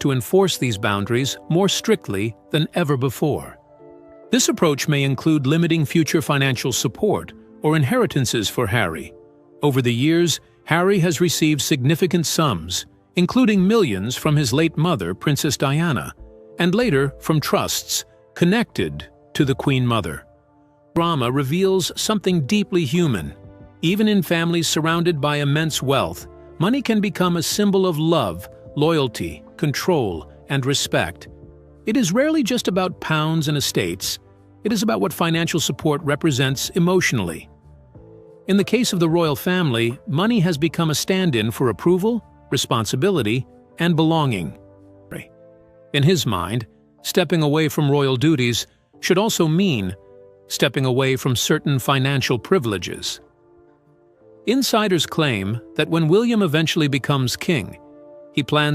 to enforce these boundaries more strictly than ever before. This approach may include limiting future financial support or inheritances for Harry. Over the years, Harry has received significant sums, including millions from his late mother, Princess Diana, and later from trusts connected to the Queen Mother. Drama reveals something deeply human. Even in families surrounded by immense wealth, money can become a symbol of love, loyalty, control, and respect. It is rarely just about pounds and estates. It is about what financial support represents emotionally. In the case of the royal family, money has become a stand-in for approval, responsibility, and belonging. In his mind, stepping away from royal duties should also mean stepping away from certain financial privileges. Insiders claim that when William eventually becomes king,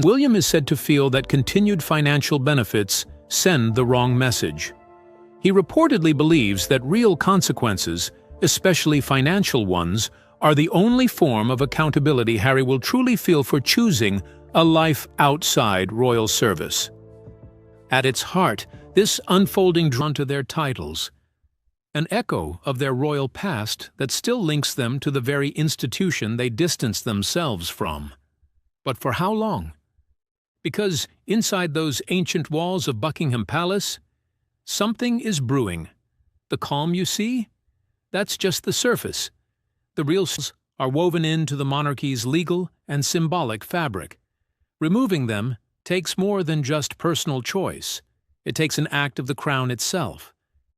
William is said to feel that continued financial benefits send the wrong message. He reportedly believes that real consequences, especially financial ones, are the only form of accountability Harry will truly feel for choosing a life outside royal service. At its heart, this unfolding drawn to their titles, an echo of their royal past that still links them to the very institution they distanced themselves from. But for how long? Because inside those ancient walls of Buckingham Palace, something is brewing. The calm you see? That's just the surface. The real souls are woven into the monarchy's legal and symbolic fabric. Removing them takes more than just personal choice. It takes an act of the crown itself.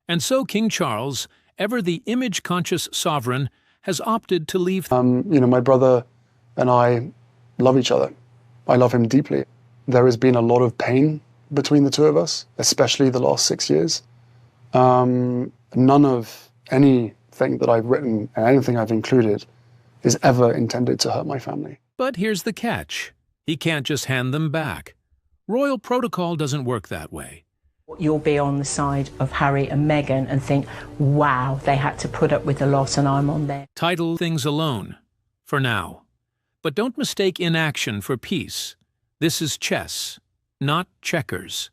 And so King Charles, ever the image-conscious sovereign, has opted to leave. My brother and I love each other. I love him deeply. There has been a lot of pain between the two of us, especially the last 6 years. None of anything that I've written and anything I've included is ever intended to hurt my family. But here's the catch. He can't just hand them back. Royal protocol doesn't work that way. You'll be on the side of Harry and Meghan and think, wow, they had to put up with a lot and I'm on there. Title things alone, for now. But don't mistake inaction for peace. This is chess, not checkers.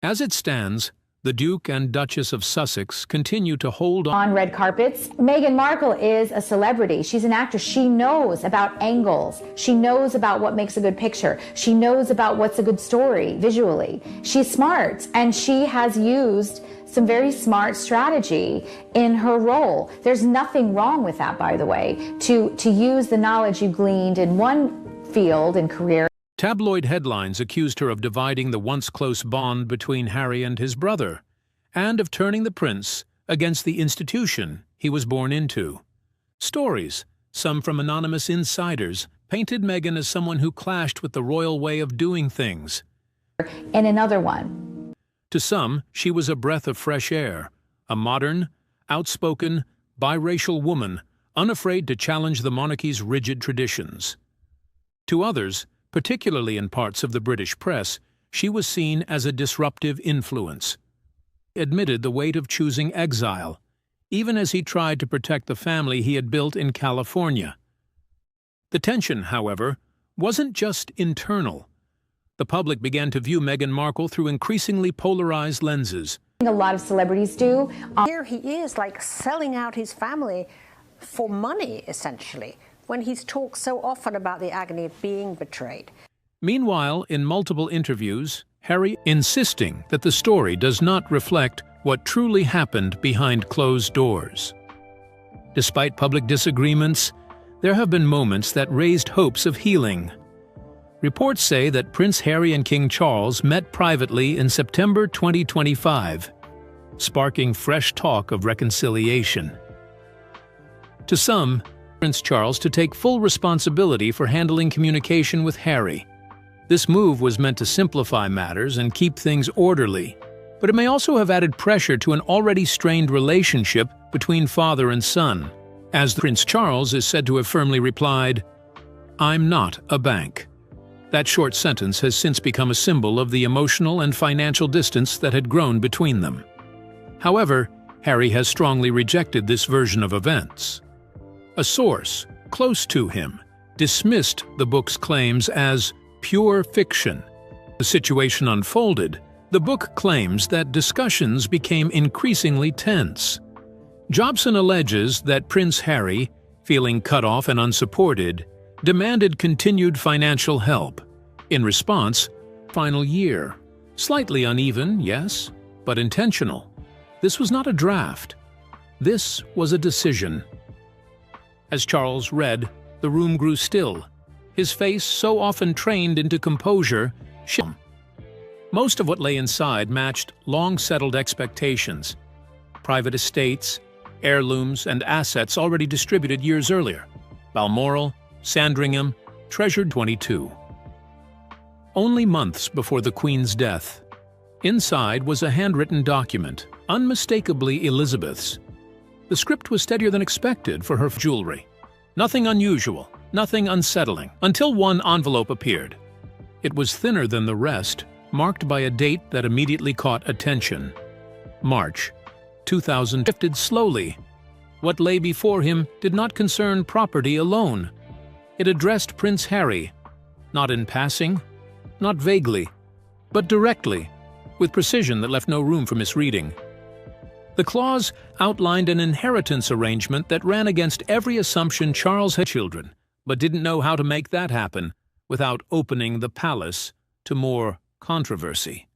As it stands, the Duke and Duchess of Sussex continue to hold on red carpets. Meghan Markle is a celebrity. She's an actress. She knows about angles. She knows about what makes a good picture. She knows about what's a good story visually. She's smart, and she has used some very smart strategy in her role. There's nothing wrong with that, by the way, to use the knowledge you gleaned in one field and career. Tabloid headlines accused her of dividing the once close bond between Harry and his brother, and of turning the prince against the institution he was born into. Stories, some from anonymous insiders, painted Meghan as someone who clashed with the royal way of doing things. And another one. To some, she was a breath of fresh air, a modern, outspoken, biracial woman, unafraid to challenge the monarchy's rigid traditions. To others, particularly in parts of the British press, she was seen as a disruptive influence. He admitted the weight of choosing exile, even as he tried to protect the family he had built in California. The tension, however, wasn't just internal. The public began to view Meghan Markle through increasingly polarized lenses. A lot of celebrities do. Here he is, like, selling out his family for money, essentially, when he's talked so often about the agony of being betrayed. Meanwhile, in multiple interviews, Harry insisting that the story does not reflect what truly happened behind closed doors. Despite public disagreements, there have been moments that raised hopes of healing. Reports say that Prince Harry and King Charles met privately in September 2025, sparking fresh talk of reconciliation. To some, Prince Charles to take full responsibility for handling communication with Harry. This move was meant to simplify matters and keep things orderly, but it may also have added pressure to an already strained relationship between father and son, as Prince Charles is said to have firmly replied, "I'm not a bank." That short sentence has since become a symbol of the emotional and financial distance that had grown between them. However, Harry has strongly rejected this version of events. A source close to him dismissed the book's claims as pure fiction, The situation unfolded, the book claims that discussions became increasingly tense. Jobson alleges that Prince Harry, feeling cut off and unsupported, demanded continued financial help. In response, final year. Slightly uneven, yes, but intentional. This was not a draft. This was a decision. As Charles read, the room grew still, his face so often trained into composure. Most of what lay inside matched long-settled expectations. Private estates, heirlooms, and assets already distributed years earlier. Balmoral, Sandringham, treasured 22. Only months before the Queen's death. Inside was a handwritten document, unmistakably Elizabeth's. The script was steadier than expected for her jewelry. Nothing unusual, nothing unsettling, until one envelope appeared. It was thinner than the rest, marked by a date that immediately caught attention. March 2000 shifted slowly. What lay before him did not concern property alone. It addressed Prince Harry, not in passing, not vaguely, but directly, with precision that left no room for misreading. The clause outlined an inheritance arrangement that ran against every assumption Charles had children, but didn't know how to make that happen without opening the palace to more controversy.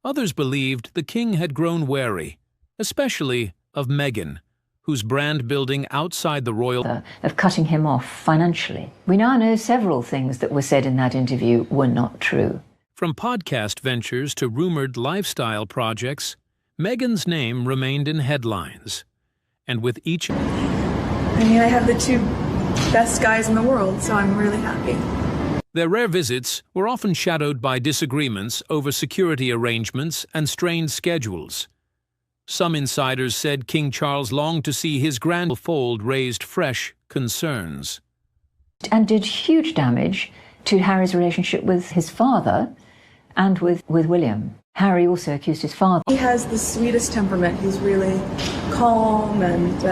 Others believed the king had grown wary, especially of Meghan, whose brand building outside the royal of cutting him off financially. We now know several things that were said in that interview were not true. From podcast ventures to rumored lifestyle projects, Meghan's name remained in headlines. And with each... I have the two best guys in the world, so I'm really happy. Their rare visits were often shadowed by disagreements over security arrangements and strained schedules. Some insiders said King Charles longed to see his grandfold raised fresh concerns. And did huge damage to Harry's relationship with his father and with William. Harry also accused his father. He has the sweetest temperament. He's really calm and...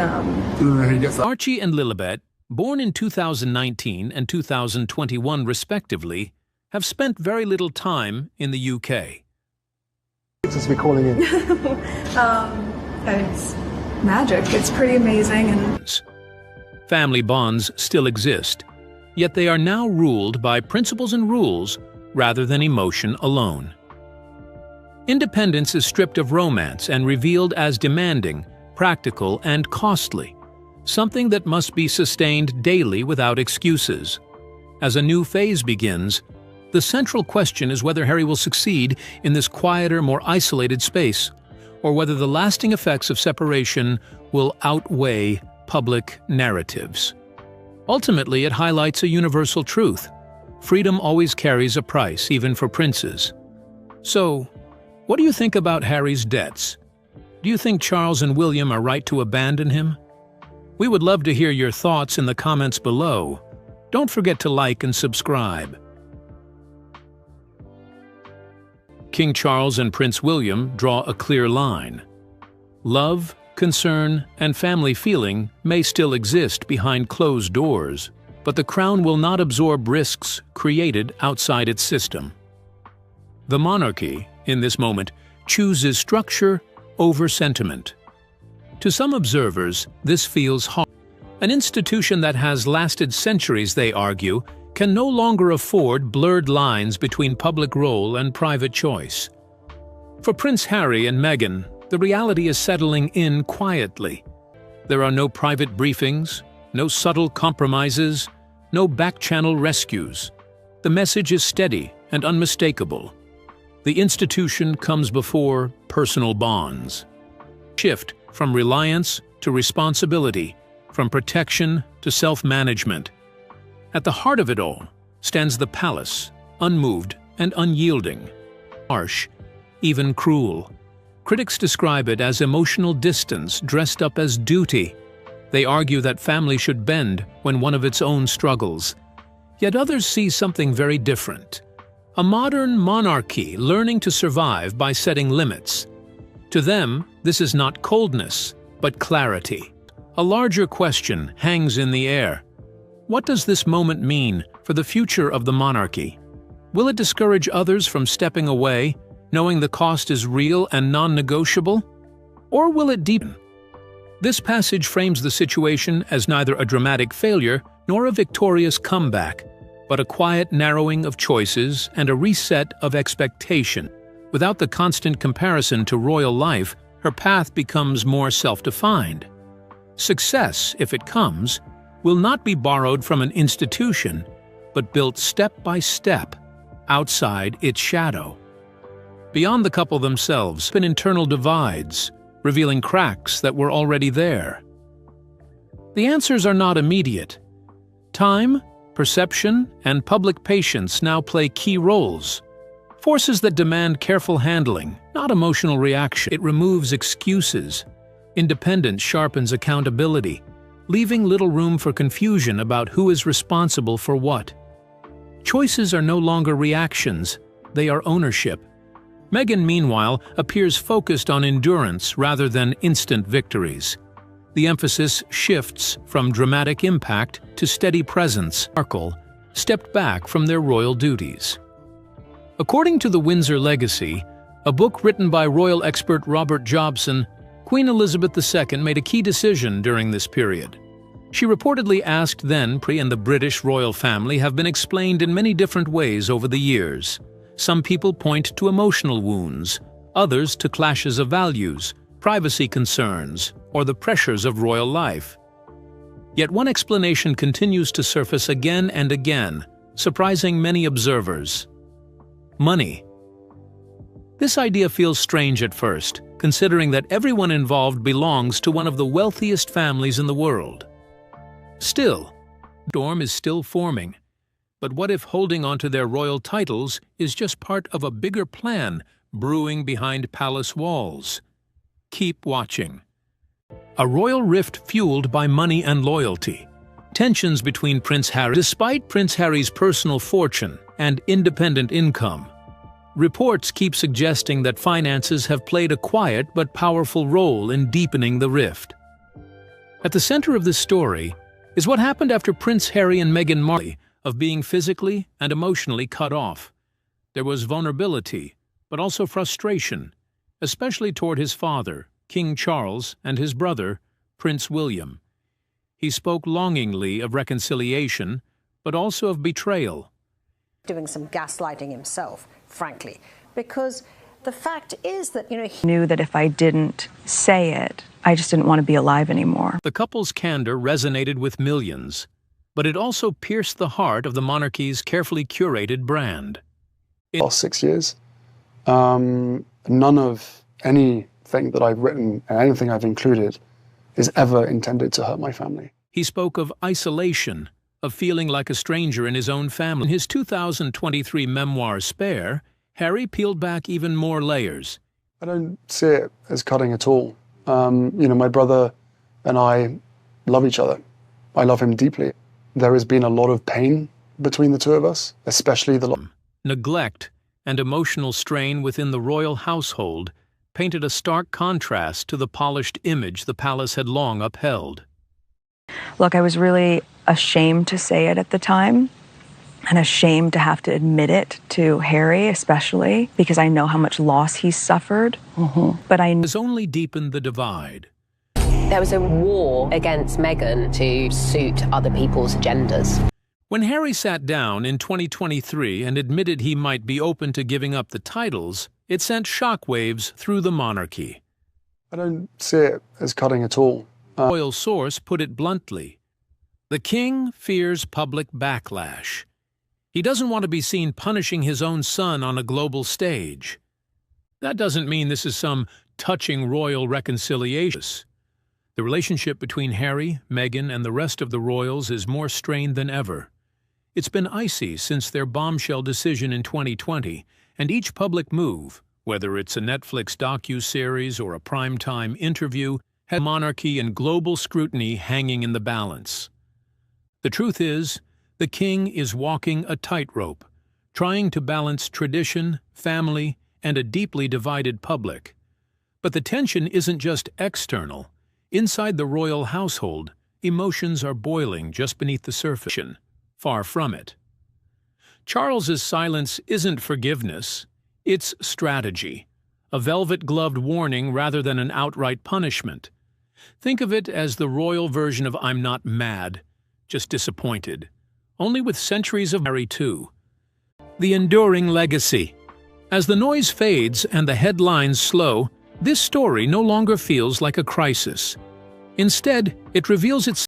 Archie and Lilibet, born in 2019 and 2021 respectively, have spent very little time in the UK. Just be calling in. It's magic. It's pretty amazing. And family bonds still exist, yet they are now ruled by principles and rules rather than emotion alone. Independence is stripped of romance and revealed as demanding, practical, and costly, something that must be sustained daily without excuses. As a new phase begins, the central question is whether Harry will succeed in this quieter, more isolated space, or whether the lasting effects of separation will outweigh public narratives. Ultimately, it highlights a universal truth. Freedom always carries a price, even for princes. So, what do you think about Harry's debts? Do you think Charles and William are right to abandon him? We would love to hear your thoughts in the comments below. Don't forget to like and subscribe. King Charles and Prince William draw a clear line. Love, concern, and family feeling may still exist behind closed doors, but the crown will not absorb risks created outside its system. The monarchy, in this moment, chooses structure over sentiment. To some observers, this feels hard. An institution that has lasted centuries, they argue, can no longer afford blurred lines between public role and private choice. For Prince Harry and Meghan, the reality is settling in quietly. There are no private briefings, no subtle compromises, no back-channel rescues. The message is steady and unmistakable. The institution comes before personal bonds. Shift from reliance to responsibility, from protection to self-management. At the heart of it all stands the palace, unmoved and unyielding. Harsh, even cruel. Critics describe it as emotional distance dressed up as duty. They argue that family should bend when one of its own struggles. Yet others see something very different. A modern monarchy learning to survive by setting limits. To them, this is not coldness, but clarity. A larger question hangs in the air. What does this moment mean for the future of the monarchy? Will it discourage others from stepping away, knowing the cost is real and non-negotiable? Or will it deepen? This passage frames the situation as neither a dramatic failure nor a victorious comeback, but a quiet narrowing of choices and a reset of expectation. Without the constant comparison to royal life, her path becomes more self-defined. Success, if it comes, will not be borrowed from an institution, but built step by step, outside its shadow. Beyond the couple themselves, been internal divides, revealing cracks that were already there. The answers are not immediate. Time, perception, and public patience now play key roles. Forces that demand careful handling, not emotional reaction. It removes excuses. Independence sharpens accountability, leaving little room for confusion about who is responsible for what. Choices are no longer reactions, they are ownership. Meghan, meanwhile, appears focused on endurance rather than instant victories. The emphasis shifts from dramatic impact to steady presence. Markle stepped back from their royal duties. According to the Windsor Legacy, a book written by royal expert Robert Jobson, Queen Elizabeth II made a key decision during this period. She reportedly asked then and the British royal family have been explained in many different ways over the years. Some people point to emotional wounds, others to clashes of values, privacy concerns, or the pressures of royal life. Yet one explanation continues to surface again and again, surprising many observers. Money. This idea feels strange at first, considering that everyone involved belongs to one of the wealthiest families in the world. Still, the storm is still forming. But what if holding onto their royal titles is just part of a bigger plan brewing behind palace walls? Keep watching. A royal rift fueled by money and loyalty. Tensions between Prince Harry. Despite Prince Harry's personal fortune and independent income, reports keep suggesting that finances have played a quiet but powerful role in deepening the rift. At the center of this story is what happened after Prince Harry and Meghan Markle of being physically and emotionally cut off. There was vulnerability, but also frustration, especially toward his father, King Charles, and his brother, Prince William. He spoke longingly of reconciliation, but also of betrayal. Doing some gaslighting himself, frankly, because the fact is that, he Knew that if I didn't say it, I just didn't want to be alive anymore. The couple's candor resonated with millions, but it also pierced the heart of the monarchy's carefully curated brand. In the last 6 years, none of anything that I've written and anything I've included is ever intended to hurt my family. He spoke of isolation, of feeling like a stranger in his own family. In his 2023 memoir, Spare, Harry peeled back even more layers. I don't see it as cutting at all. My brother and I love each other. I love him deeply. There has been a lot of pain between the two of us, especially the neglect and emotional strain within the royal household painted a stark contrast to the polished image the palace had long upheld. Look, I was really ashamed to say it at the time, and ashamed to have to admit it to Harry, especially, because I know how much loss he's suffered. But I Has only deepened the divide. There was a war against Meghan to suit other people's agendas. When Harry sat down in 2023 and admitted he might be open to giving up the titles, it sent shockwaves through the monarchy. I don't see it as cutting at all. A royal source put it bluntly. The king fears public backlash. He doesn't want to be seen punishing his own son on a global stage. That doesn't mean this is some touching royal reconciliation. The relationship between Harry, Meghan, and the rest of the royals is more strained than ever. It's been icy since their bombshell decision in 2020, and each public move, whether it's a Netflix docu-series or a primetime interview, had monarchy and global scrutiny hanging in the balance. The truth is, the king is walking a tightrope, trying to balance tradition, family, and a deeply divided public. But the tension isn't just external. Inside the royal household, emotions are boiling just beneath the surface, far from it. Charles's silence isn't forgiveness, it's strategy, a velvet-gloved warning rather than an outright punishment. Think of it as the royal version of I'm not mad, just disappointed, only with centuries of Harry too. The enduring legacy. As the noise fades and the headlines slow, this story no longer feels like a crisis. Instead, it reveals itself.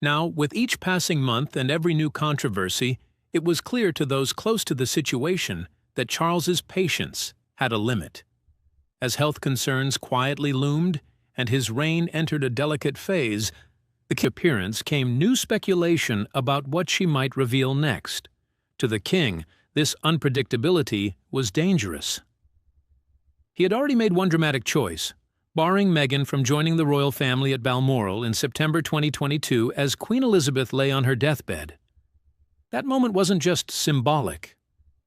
Now, with each passing month and every new controversy, it was clear to those close to the situation that Charles's patience had a limit. As health concerns quietly loomed and his reign entered a delicate phase, the appearance came new speculation about what she might reveal next. To the king, this unpredictability was dangerous. He had already made one dramatic choice, barring Meghan from joining the royal family at Balmoral in September 2022 as Queen Elizabeth lay on her deathbed. That moment wasn't just symbolic.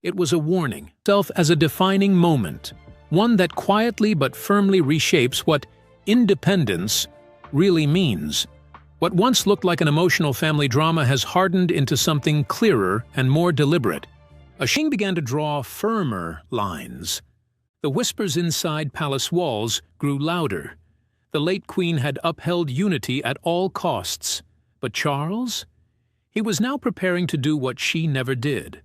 It was a warning, itself as a defining moment, one that quietly but firmly reshapes what independence really means. What once looked like an emotional family drama has hardened into something clearer and more deliberate. A king began to draw firmer lines. The whispers inside palace walls grew louder. The late queen had upheld unity at all costs. But Charles? He was now preparing to do what she never did.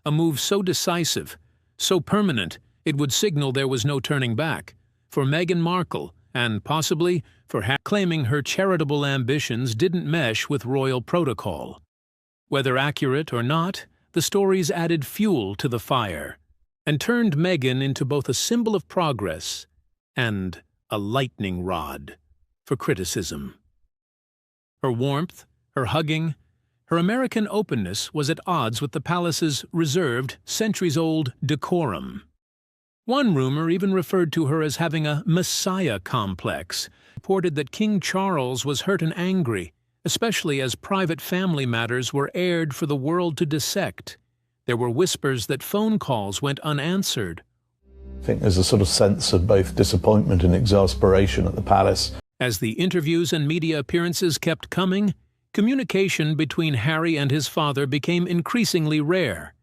A move so decisive, so permanent, it would signal there was no turning back. For Meghan Markle, and possibly for Harry, claiming her charitable ambitions didn't mesh with royal protocol. Whether accurate or not, the stories added fuel to the fire and turned Meghan into both a symbol of progress and a lightning rod for criticism. Her warmth, her hugging, her American openness was at odds with the palace's reserved, centuries-old decorum. One rumor even referred to her as having a messiah complex, reported that King Charles was hurt and angry, especially as private family matters were aired for the world to dissect. There were whispers that phone calls went unanswered. I think there's a sort of sense of both disappointment and exasperation at the palace. As the interviews and media appearances kept coming, communication between Harry and his father became increasingly rare.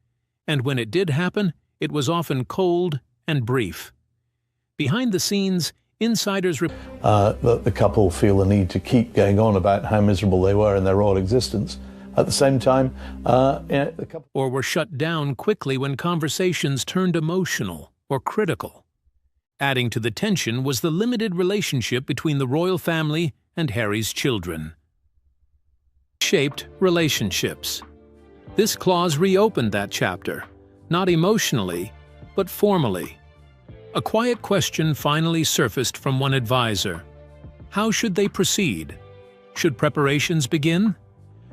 And when it did happen, it was often cold and brief. Behind the scenes, insiders the couple feel the need to keep going on about how miserable they were in their royal existence. At the same time, the couple or were shut down quickly when conversations turned emotional or critical. Adding to the tension was the limited relationship between the royal family and Harry's children. Shaped relationships. This clause reopened that chapter, not emotionally, but formally. A quiet question finally surfaced from one advisor. How should they proceed? Should preparations begin?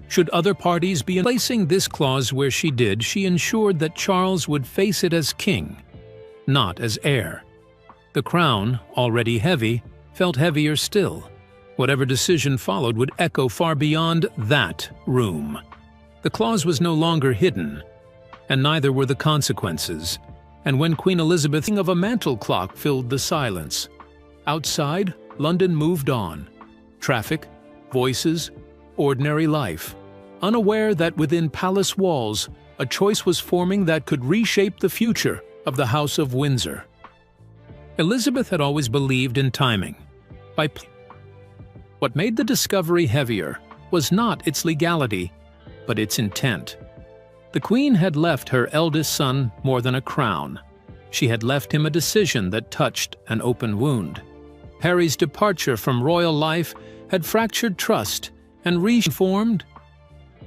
Should other parties be in? Placing this clause where she did, she ensured that Charles would face it as king, not as heir. The crown, already heavy, felt heavier still. Whatever decision followed would echo far beyond that room. The clause was no longer hidden, and neither were the consequences. And when Queen Elizabeth, the of a mantle clock filled the silence. Outside, London moved on. Traffic, voices, ordinary life. Unaware that within palace walls, a choice was forming that could reshape the future of the House of Windsor. Elizabeth had always believed in timing. What made the discovery heavier was not its legality, but its intent. The Queen had left her eldest son more than a crown. She had left him a decision that touched an open wound. Harry's departure from royal life had fractured trust and reformed.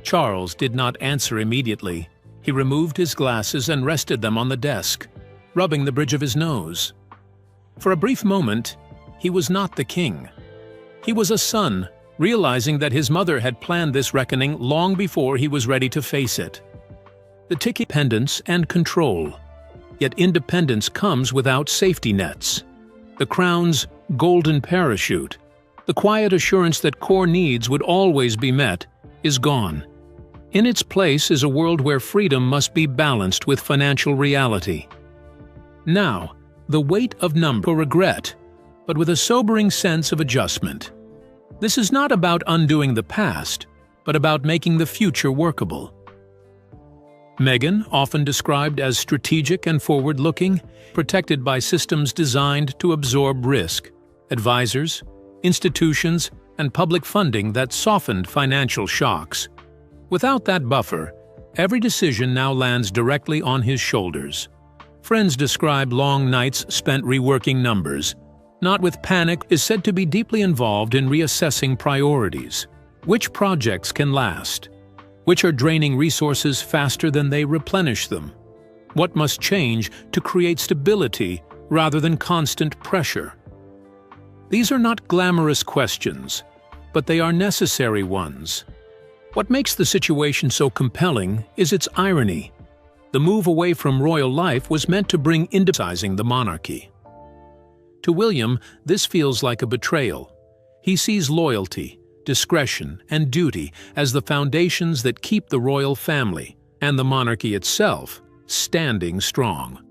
Charles did not answer immediately. He removed his glasses and rested them on the desk, rubbing the bridge of his nose. For a brief moment, he was not the king. He was a son, realizing that his mother had planned this reckoning long before he was ready to face it. The ticking independence and control. Yet independence comes without safety nets. The crown's golden parachute, the quiet assurance that core needs would always be met, is gone. In its place is a world where freedom must be balanced with financial reality. Now, the weight of number regret, but with a sobering sense of adjustment. This is not about undoing the past, but about making the future workable. Meghan, often described as strategic and forward-looking, protected by systems designed to absorb risk, advisors, institutions, and public funding that softened financial shocks. Without that buffer, every decision now lands directly on his shoulders. Friends describe long nights spent reworking numbers. Not with panic is said to be deeply involved in reassessing priorities. Which projects can last? Which are draining resources faster than they replenish them? What must change to create stability rather than constant pressure? These are not glamorous questions, but they are necessary ones. What makes the situation so compelling is its irony. The move away from royal life was meant to bring independence the monarchy. To William, this feels like a betrayal. He sees loyalty, discretion, and duty as the foundations that keep the royal family, and the monarchy itself, standing strong.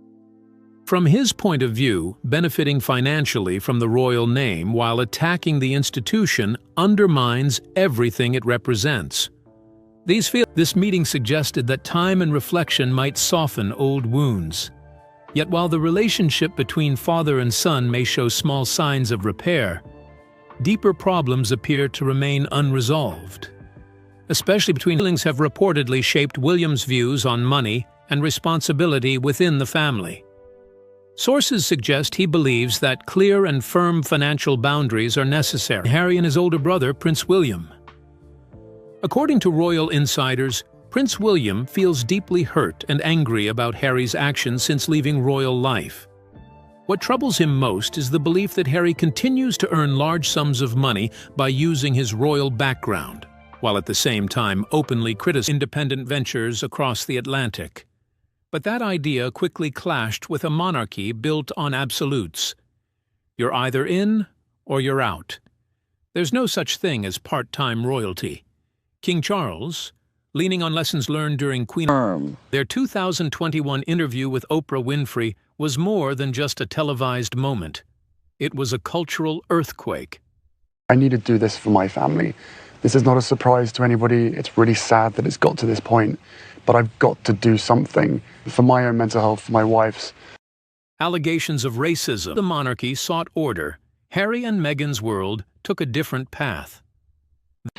From his point of view, benefiting financially from the royal name while attacking the institution undermines everything it represents. This meeting suggested that time and reflection might soften old wounds. Yet while the relationship between father and son may show small signs of repair, deeper problems appear to remain unresolved. Especially between siblings have reportedly shaped William's views on money and responsibility within the family. Sources suggest he believes that clear and firm financial boundaries are necessary. Harry and his older brother, Prince William. According to royal insiders, Prince William feels deeply hurt and angry about Harry's actions since leaving royal life. What troubles him most is the belief that Harry continues to earn large sums of money by using his royal background, while at the same time openly criticizing independent ventures across the Atlantic. But that idea quickly clashed with a monarchy built on absolutes. You're either in or you're out. There's no such thing as part-time royalty. King Charles, leaning on lessons learned during their 2021 interview with Oprah Winfrey, was more than just a televised moment. It was a cultural earthquake. I need to do this for my family. This is not a surprise to anybody. It's really sad that it's got to this point, but I've got to do something for my own mental health, for my wife's. Allegations of racism. The monarchy sought order. Harry and Meghan's world took a different path.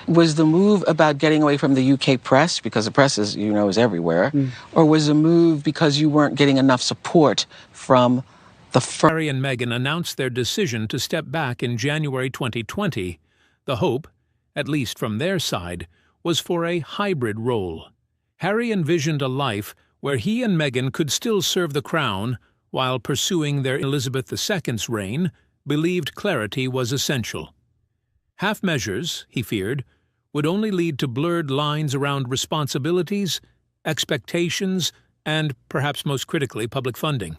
Was the move about getting away from the UK press, because the press is, is everywhere, or was the move because you weren't getting enough support from the Harry and Meghan announced their decision to step back in January 2020. The hope, at least from their side, was for a hybrid role. Harry envisioned a life where he and Meghan could still serve the crown while pursuing their Elizabeth II's reign, believed clarity was essential. Half measures, he feared, would only lead to blurred lines around responsibilities, expectations, and, perhaps most critically, public funding.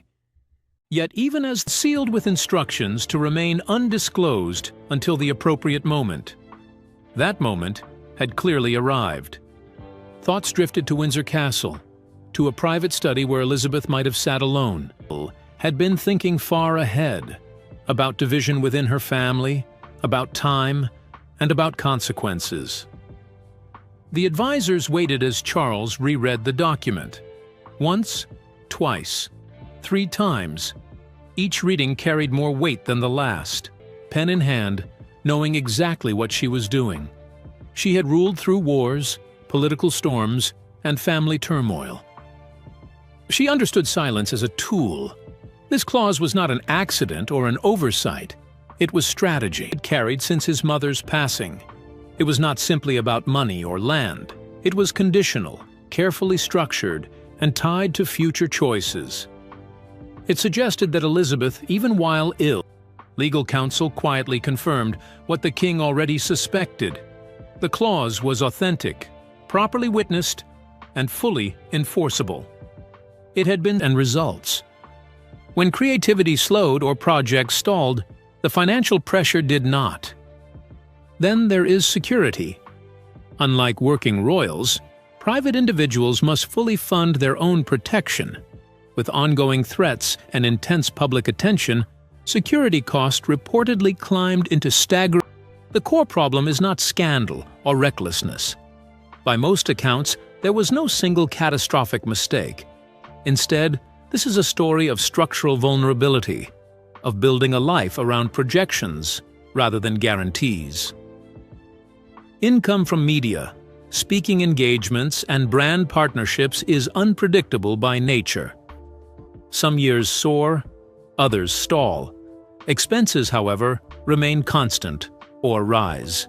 Yet even as sealed with instructions to remain undisclosed until the appropriate moment. That moment had clearly arrived. Thoughts drifted to Windsor Castle, to a private study where Elizabeth might have sat alone, had been thinking far ahead, about division within her family, about time, and about consequences. The advisors waited as Charles reread the document. Once, twice, 3 times. Each reading carried more weight than the last, pen in hand, knowing exactly what she was doing. She had ruled through wars, political storms, and family turmoil. She understood silence as a tool. This clause was not an accident or an oversight. It was strategy it carried since his mother's passing. It was not simply about money or land. It was conditional, carefully structured, and tied to future choices. It suggested that Elizabeth, even while ill, legal counsel quietly confirmed what the king already suspected. The clause was authentic, properly witnessed, and fully enforceable. It had been and results. When creativity slowed or projects stalled, the financial pressure did not. Then there is security. Unlike working royals, private individuals must fully fund their own protection. With ongoing threats and intense public attention, security costs reportedly climbed into staggering. The core problem is not scandal or recklessness. By most accounts, There was no single catastrophic mistake. Instead, this is a story of structural vulnerability, of building a life around projections rather than guarantees. Income from media, speaking engagements, and brand partnerships is unpredictable by nature. Some years soar, others stall. Expenses, however, remain constant or rise.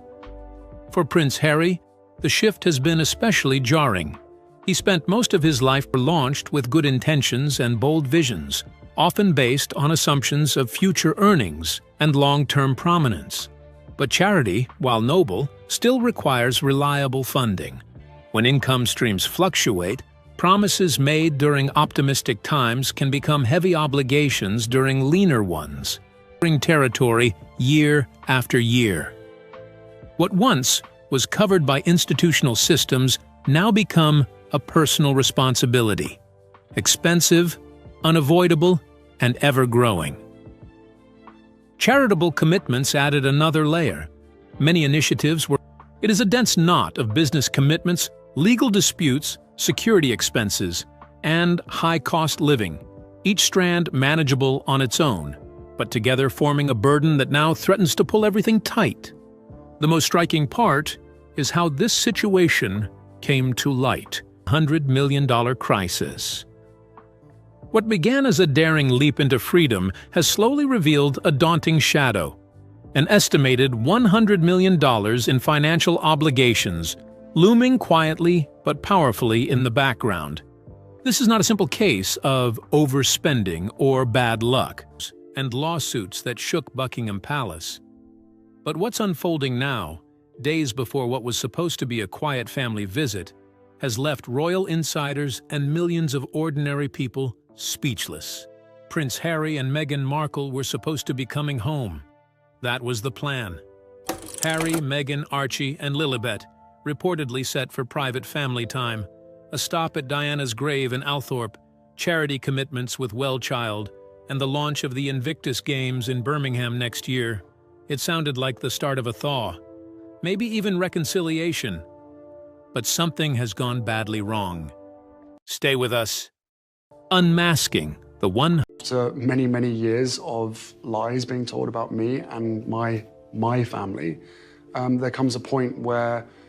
For Prince Harry, the shift has been especially jarring. He spent most of his life launched with good intentions and bold visions, often based on assumptions of future earnings and long-term prominence. But charity, while noble, still requires reliable funding. When income streams fluctuate, promises made during optimistic times can become heavy obligations during leaner ones, covering territory year after year. What once was covered by institutional systems now become a personal responsibility, expensive, unavoidable, and ever-growing. Charitable commitments added another layer. Many initiatives were. It is a dense knot of business commitments, legal disputes, security expenses, and high-cost living, each strand manageable on its own, but together forming a burden that now threatens to pull everything tight. The most striking part is how this situation came to light. $100 million crisis. What began as a daring leap into freedom has slowly revealed a daunting shadow. An estimated $100 million in financial obligations, looming quietly but powerfully in the background. This is not a simple case of overspending or bad luck, and lawsuits that shook Buckingham Palace. But what's unfolding now, days before what was supposed to be a quiet family visit, has left royal insiders and millions of ordinary people speechless. Prince Harry and Meghan Markle were supposed to be coming home. That was the plan. Harry, Meghan, Archie, and Lilibet reportedly set for private family time, a stop at Diana's grave in Althorpe, charity commitments with Wellchild, and the launch of the Invictus Games in Birmingham next year. It sounded like the start of a thaw, maybe even reconciliation. But something has gone badly wrong. Stay with us. Unmasking the one. After many, many years of lies being told about me and my family, there comes a point where